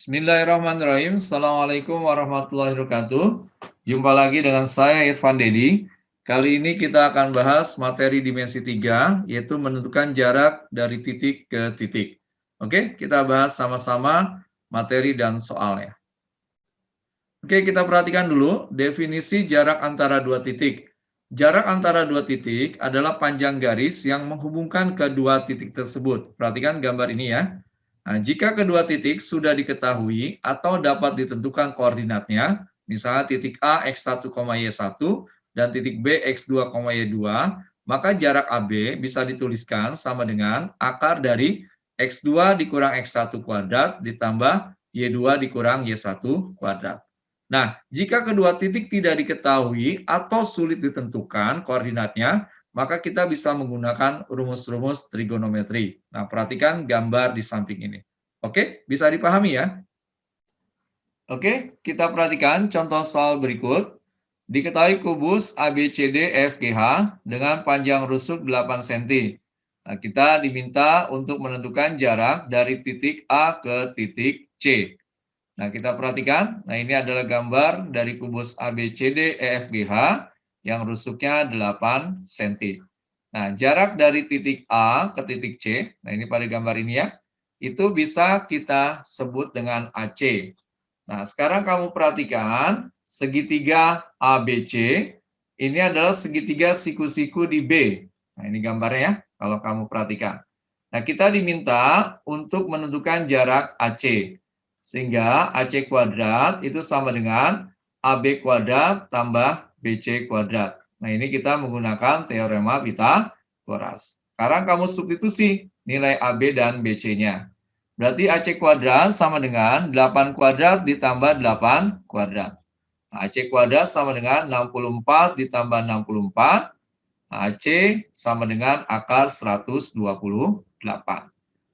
Bismillahirrahmanirrahim. Assalamualaikum warahmatullahi wabarakatuh. Jumpa lagi dengan saya Irfan Dedi. Kali ini kita akan bahas materi dimensi 3, yaitu menentukan jarak dari titik ke titik. Oke, kita bahas sama-sama materi dan soalnya. Oke, kita perhatikan dulu definisi jarak antara dua titik. Jarak antara dua titik adalah panjang garis yang menghubungkan kedua titik tersebut. Perhatikan gambar ini ya. Nah, jika kedua titik sudah diketahui atau dapat ditentukan koordinatnya, misalnya titik A x1, y1 dan titik B x2, y2, maka jarak AB bisa dituliskan sama dengan akar dari x2 dikurang x1 kuadrat ditambah y2 dikurang y1 kuadrat. Nah, jika kedua titik tidak diketahui atau sulit ditentukan koordinatnya, maka kita bisa menggunakan rumus-rumus trigonometri. Nah, perhatikan gambar di samping ini. Oke, bisa dipahami ya? Oke, kita perhatikan contoh soal berikut. Diketahui kubus ABCD EFGH dengan panjang rusuk 8 cm. Nah, kita diminta untuk menentukan jarak dari titik A ke titik C. Nah, kita perhatikan. Nah, ini adalah gambar dari kubus ABCD EFGH yang rusuknya 8 cm. Nah, jarak dari titik A ke titik C, nah ini pada gambar ini ya, itu bisa kita sebut dengan AC. Nah, sekarang kamu perhatikan segitiga ABC, ini adalah segitiga siku-siku di B. Nah, ini gambarnya ya, kalau kamu perhatikan. Nah, kita diminta untuk menentukan jarak AC. Sehingga AC kuadrat itu sama dengan AB kuadrat tambah BC kuadrat. Nah, ini kita menggunakan teorema Pythagoras. Sekarang kamu substitusi nilai AB dan BC-nya. Berarti AC kuadrat sama dengan 8 kuadrat ditambah 8 kuadrat. Nah, AC kuadrat sama dengan 64 ditambah 64. AC sama dengan akar 128.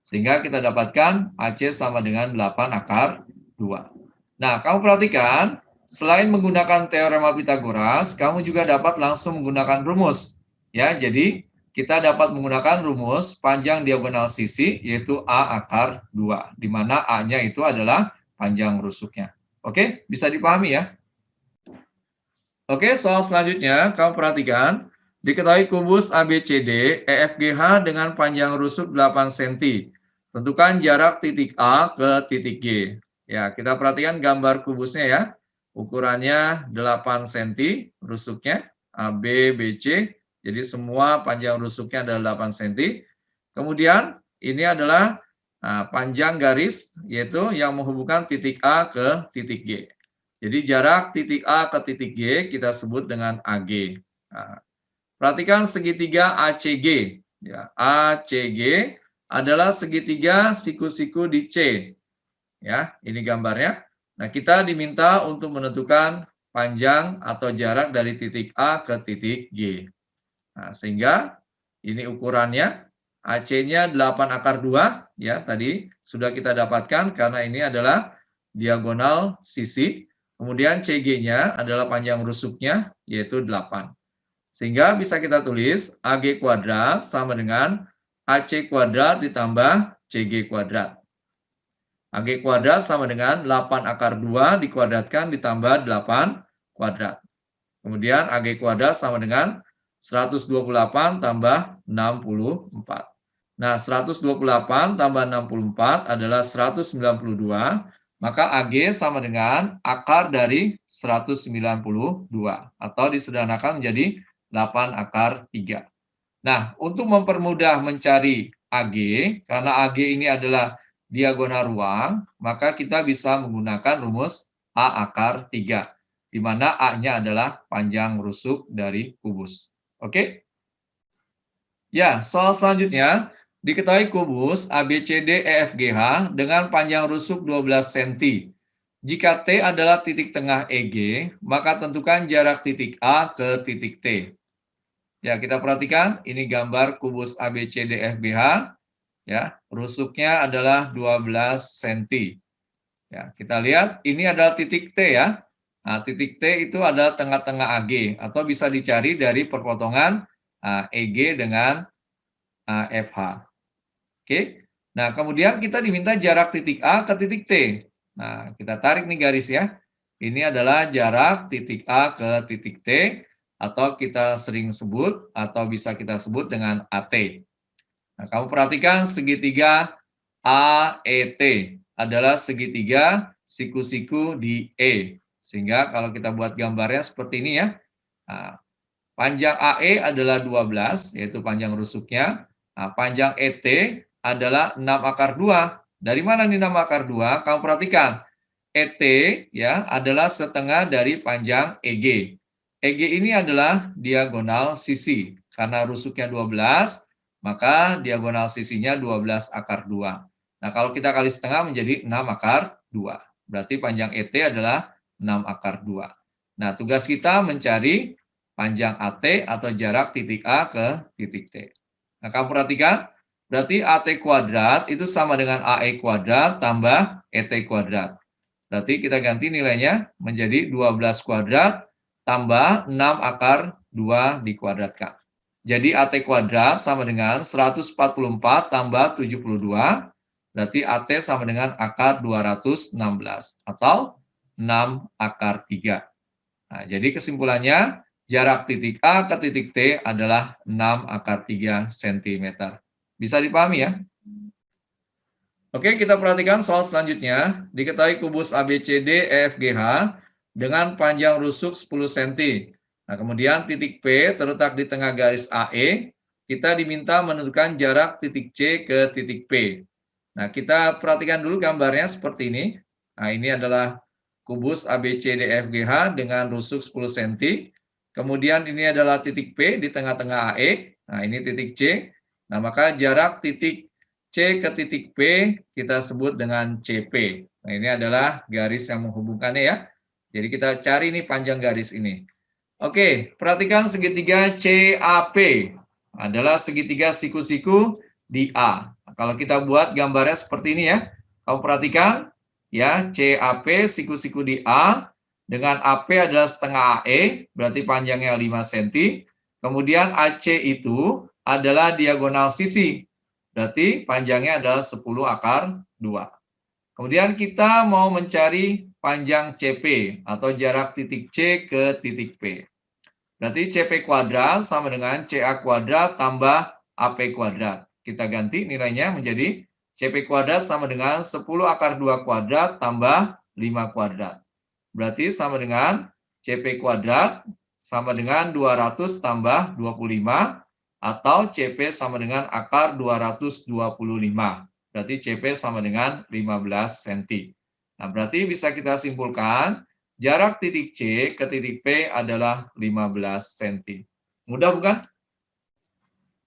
Sehingga kita dapatkan AC sama dengan 8 akar 2. Nah, kamu perhatikan, selain menggunakan teorema Pythagoras, kamu juga dapat langsung menggunakan rumus. Ya, jadi kita dapat menggunakan rumus panjang diagonal sisi, yaitu A akar 2, di mana A-nya itu adalah panjang rusuknya. Oke, bisa dipahami ya? Oke, soal selanjutnya, kamu perhatikan, diketahui kubus ABCD EFGH dengan panjang rusuk 8 cm. Tentukan jarak titik A ke titik G. Ya, kita perhatikan gambar kubusnya ya. Ukurannya 8 cm rusuknya, AB, BC. Jadi semua panjang rusuknya adalah 8 cm. Kemudian ini adalah panjang garis, yaitu yang menghubungkan titik A ke titik G. Jadi jarak titik A ke titik G kita sebut dengan AG. Nah, perhatikan segitiga ACG. Ya, ACG adalah segitiga siku-siku di C. Ya, ini gambarnya. Nah, kita diminta untuk menentukan panjang atau jarak dari titik A ke titik G. Nah, sehingga ini ukurannya, AC-nya 8 akar 2, ya tadi sudah kita dapatkan karena ini adalah diagonal sisi. Kemudian CG-nya adalah panjang rusuknya, yaitu 8. Sehingga bisa kita tulis AG kuadrat sama dengan AC kuadrat ditambah CG kuadrat. AG kuadrat sama dengan 8 akar 2 dikuadratkan ditambah 8 kuadrat. Kemudian AG kuadrat sama dengan 128 tambah 64. Nah, 128 tambah 64 adalah 192, maka AG sama dengan akar dari 192, atau disederhanakan menjadi 8 akar 3. Nah, untuk mempermudah mencari AG, karena AG ini adalah diagonal ruang, maka kita bisa menggunakan rumus A akar 3, di mana A-nya adalah panjang rusuk dari kubus. Oke? Ya, soal selanjutnya, diketahui kubus ABCD EFGH dengan panjang rusuk 12 cm. Jika T adalah titik tengah EG, maka tentukan jarak titik A ke titik T. Ya, kita perhatikan, ini gambar kubus ABCD EFGH. Ya, rusuknya adalah 12 cm. Ya, kita lihat ini adalah titik T ya. Nah, titik T itu adalah tengah-tengah AG atau bisa dicari dari perpotongan EG dengan FH. Oke. Nah, kemudian kita diminta jarak titik A ke titik T. Nah, kita tarik nih garis ya. Ini adalah jarak titik A ke titik T, atau kita sering sebut, atau bisa kita sebut dengan AT. Nah, kamu perhatikan segitiga AET adalah segitiga siku-siku di E. Sehingga kalau kita buat gambarnya seperti ini ya. Nah, panjang AE adalah 12, yaitu panjang rusuknya. Nah, panjang ET adalah 6/2. Dari mana nih 6/2? Kamu perhatikan. ET ya adalah setengah dari panjang EG. EG ini adalah diagonal sisi. Karena rusuknya 12, maka diagonal sisinya 12/2. Nah, kalau kita kali setengah menjadi 6/2. Berarti panjang ET adalah 6/2. Nah, tugas kita mencari panjang AT atau jarak titik A ke titik T. Nah, kamu perhatikan, berarti AT kuadrat itu sama dengan AE kuadrat tambah ET kuadrat. Berarti kita ganti nilainya menjadi 12 kuadrat tambah 6/2 dikuadratkan. Jadi AT kuadrat sama dengan 144 tambah 72, berarti AT sama dengan akar 216 atau 6/3. Nah, jadi kesimpulannya, jarak titik A ke titik T adalah 6/3 cm. Bisa dipahami ya? Oke, kita perhatikan soal selanjutnya. Diketahui kubus ABCD EFGH dengan panjang rusuk 10 cm. Nah, kemudian titik P terletak di tengah garis AE. Kita diminta menentukan jarak titik C ke titik P. Nah, kita perhatikan dulu gambarnya seperti ini. Nah, ini adalah kubus ABCD EFGH dengan rusuk 10 cm. Kemudian ini adalah titik P di tengah-tengah AE. Nah, ini titik C. Nah, maka jarak titik C ke titik P kita sebut dengan CP. Nah, ini adalah garis yang menghubungkannya ya. Jadi kita cari nih panjang garis ini. Oke, perhatikan segitiga CAP adalah segitiga siku-siku di A. Nah, kalau kita buat gambarnya seperti ini ya. Kamu perhatikan ya, CAP siku-siku di A dengan AP adalah setengah AE, berarti panjangnya 5 cm. Kemudian AC itu adalah diagonal sisi. Berarti panjangnya adalah 10/2. Kemudian kita mau mencari panjang CP atau jarak titik C ke titik P. Berarti CP kuadrat sama dengan CA kuadrat tambah AP kuadrat. Kita ganti nilainya menjadi CP kuadrat sama dengan 10/2 kuadrat tambah 5 kuadrat. Berarti sama dengan CP kuadrat sama dengan 200 tambah 25, atau CP sama dengan akar 225. Berarti CP sama dengan 15 cm. Nah, berarti bisa kita simpulkan jarak titik C ke titik P adalah 15 cm. Mudah bukan?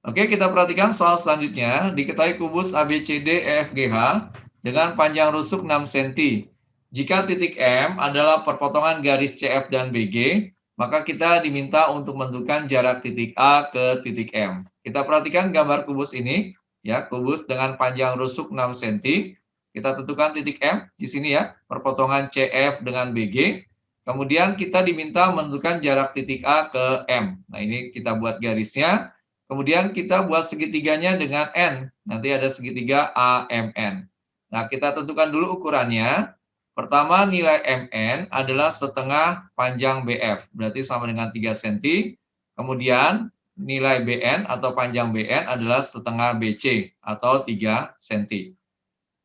Oke, kita perhatikan soal selanjutnya. Diketahui kubus ABCD EFGH dengan panjang rusuk 6 cm. Jika titik M adalah perpotongan garis CF dan BG, maka kita diminta untuk menentukan jarak titik A ke titik M. Kita perhatikan gambar kubus ini, ya, kubus dengan panjang rusuk 6 cm. Kita tentukan titik M di sini ya, perpotongan CF dengan BG. Kemudian kita diminta menentukan jarak titik A ke M. Nah, ini kita buat garisnya. Kemudian kita buat segitiganya dengan N. Nanti ada segitiga AMN. Nah, kita tentukan dulu ukurannya. Pertama, nilai MN adalah setengah panjang BF, berarti sama dengan 3 cm. Kemudian, nilai BN atau panjang BN adalah setengah BC atau 3 cm.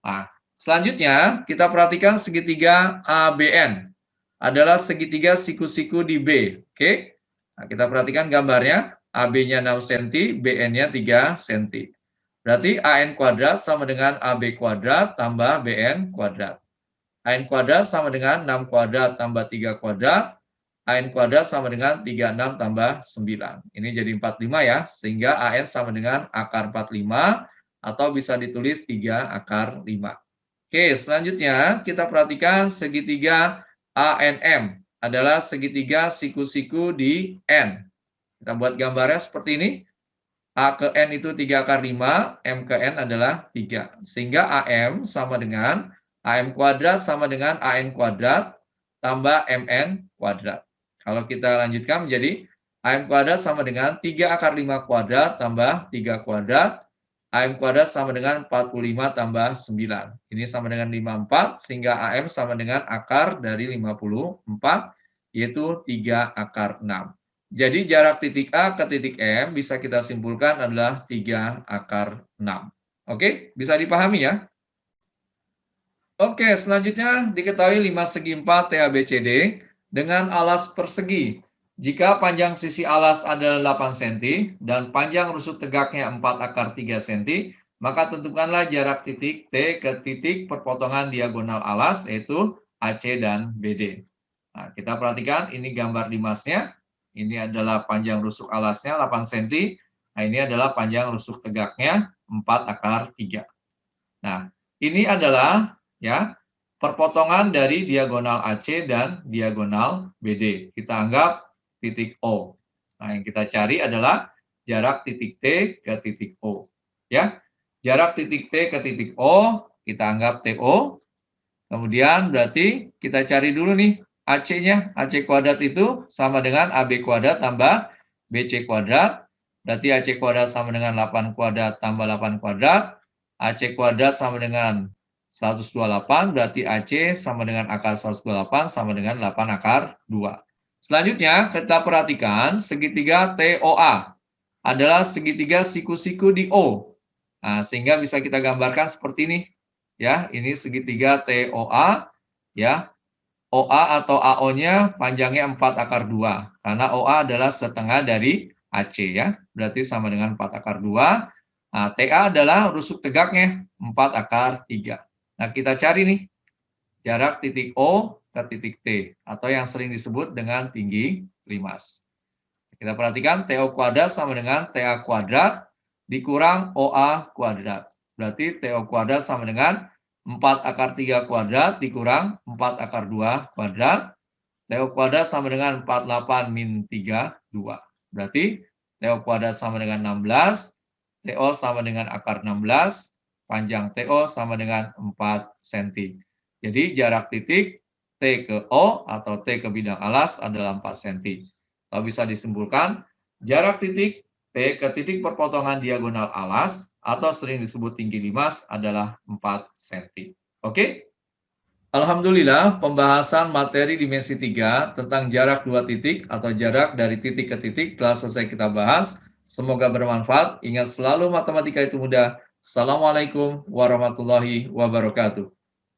Nah, selanjutnya kita perhatikan segitiga ABN adalah segitiga siku-siku di B. Oke? Nah, kita perhatikan gambarnya. AB-nya 6 cm, BN-nya 3 cm. Berarti AN kuadrat sama dengan AB kuadrat tambah BN kuadrat. AN kuadrat sama dengan 6 kuadrat tambah 3 kuadrat. AN kuadrat sama dengan 36 tambah 9. Ini jadi 45 ya, sehingga AN sama dengan akar 45, atau bisa ditulis 3 akar 5. Oke, selanjutnya kita perhatikan segitiga ANM adalah segitiga siku-siku di N. Kita buat gambarnya seperti ini. A ke N itu 3 akar 5, M ke N adalah 3. Sehingga AM sama dengan AM kuadrat sama dengan AN kuadrat tambah MN kuadrat. Kalau kita lanjutkan menjadi AM kuadrat sama dengan 3 akar 5 kuadrat tambah 3 kuadrat. AM kuadrat sama dengan 45 tambah 9. Ini sama dengan 54, sehingga AM sama dengan akar dari 54, yaitu 3 akar 6. Jadi jarak titik A ke titik M bisa kita simpulkan adalah 3 akar 6. Oke, bisa dipahami ya? Oke, selanjutnya diketahui 5 segi 4 TABCD dengan alas persegi. Jika panjang sisi alas adalah 8 cm dan panjang rusuk tegaknya 4 akar 3 cm, maka tentukanlah jarak titik T ke titik perpotongan diagonal alas, yaitu AC dan BD. Nah, kita perhatikan ini gambar Dimasnya. Ini adalah panjang rusuk alasnya 8 cm. Nah, ini adalah panjang rusuk tegaknya 4 akar 3. Nah, ini adalah ya perpotongan dari diagonal AC dan diagonal BD. Kita anggap titik O. Nah, yang kita cari adalah jarak titik T ke titik O. Ya, jarak titik T ke titik O kita anggap TO. Kemudian berarti kita cari dulu nih AC-nya. AC kuadrat itu sama dengan AB kuadrat tambah BC kuadrat. Berarti AC kuadrat sama dengan 8 kuadrat tambah 8 kuadrat. AC kuadrat sama dengan 128, berarti AC sama dengan akar 128 sama dengan 8 akar 2. Selanjutnya kita perhatikan segitiga TOA adalah segitiga siku-siku di O. Nah, sehingga bisa kita gambarkan seperti ini. Ya, ini segitiga TOA, ya. OA atau AO-nya panjangnya 4 akar 2, karena OA adalah setengah dari AC ya, berarti sama dengan 4 akar 2. Nah, TA adalah rusuk tegaknya 4 akar 3. Nah, kita cari nih jarak titik O ke titik T, atau yang sering disebut dengan tinggi limas. Kita perhatikan TO kuadrat sama dengan TA kuadrat dikurang OA kuadrat. Berarti TO kuadrat sama dengan 4 akar 3 kuadrat dikurang 4 akar 2 kuadrat. TO kuadrat sama dengan 48 min 3, 2. Berarti TO kuadrat sama dengan 16, TO sama dengan akar 16, panjang TO sama dengan 4 cm. Jadi jarak titik T ke O atau T ke bidang alas adalah 4 cm. Kalau bisa disimpulkan, jarak titik T ke titik perpotongan diagonal alas atau sering disebut tinggi limas adalah 4 cm. Oke? Alhamdulillah, pembahasan materi dimensi 3 tentang jarak 2 titik atau jarak dari titik ke titik telah selesai kita bahas. Semoga bermanfaat. Ingat selalu matematika itu mudah. Assalamualaikum warahmatullahi wabarakatuh.